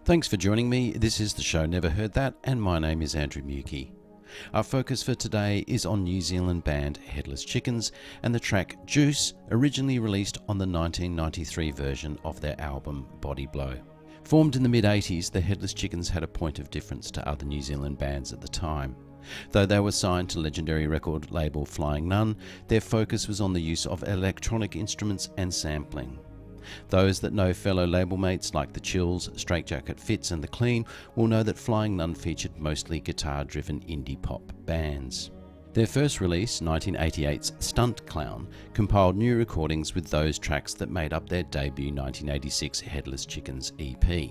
Thanks for joining me. This is the show Never Heard That, and my name is Andrew Muecke. Our focus for today is on New Zealand band Headless Chickens and the track Juice, originally released on the 1993 version of their album Body Blow. Formed in the mid-80s, the Headless Chickens had a point of difference to other New Zealand bands at the time. Though they were signed to legendary record label Flying Nun, their focus was on the use of electronic instruments and sampling. Those that know fellow label mates like the Chills, Straitjacket Fits and The Clean will know that Flying Nun featured mostly guitar-driven indie pop bands. Their first release, 1988's Stunt Clown, compiled new recordings with those tracks that made up their debut 1986 Headless Chickens EP.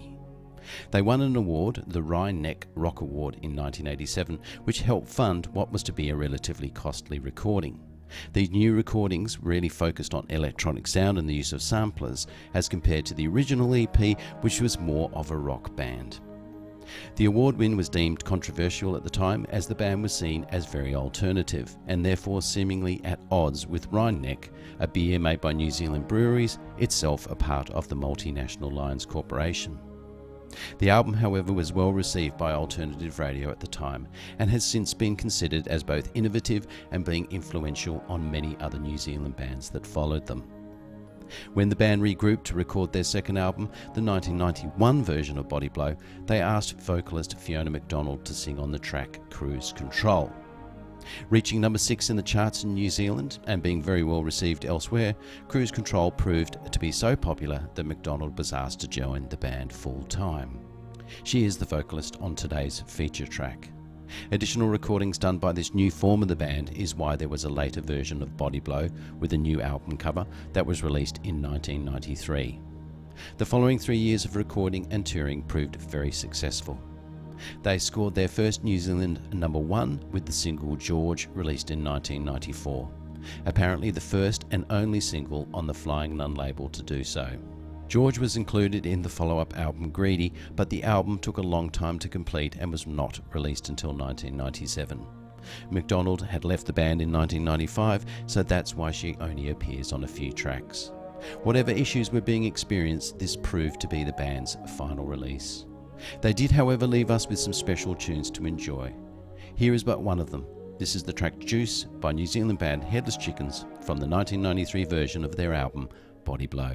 They won an award, the Rhine Neck Rock Award, in 1987, which helped fund what was to be a relatively costly recording. These new recordings really focused on electronic sound and the use of samplers, as compared to the original EP, which was more of a rock band. The award win was deemed controversial at the time, as the band was seen as very alternative, and therefore seemingly at odds with Rhine Neck, a beer made by New Zealand breweries, itself a part of the multinational Lions Corporation. The album, however, was well received by alternative radio at the time and has since been considered as both innovative and being influential on many other New Zealand bands that followed them. When the band regrouped to record their second album, the 1991 version of Body Blow, they asked vocalist Fiona McDonald to sing on the track Cruise Control. Reaching number 6 in the charts in New Zealand and being very well received elsewhere, Cruise Control proved to be so popular that McDonald was asked to join the band full-time. She is the vocalist on today's feature track. Additional recordings done by this new form of the band is why there was a later version of Body Blow with a new album cover that was released in 1993. The following 3 years of recording and touring proved very successful. They scored their first New Zealand number 1 with the single George, released in 1994, apparently the first and only single on the Flying Nun label to do so. George was included in the follow-up album Greedy, but the album took a long time to complete and was not released until 1997. McDonald had left the band in 1995, so that's why she only appears on a few tracks. Whatever issues were being experienced, this proved to be the band's final release. They did, however, leave us with some special tunes to enjoy. Here is but one of them. This is the track Juice by New Zealand band Headless Chickens from the 1993 version of their album Body Blow.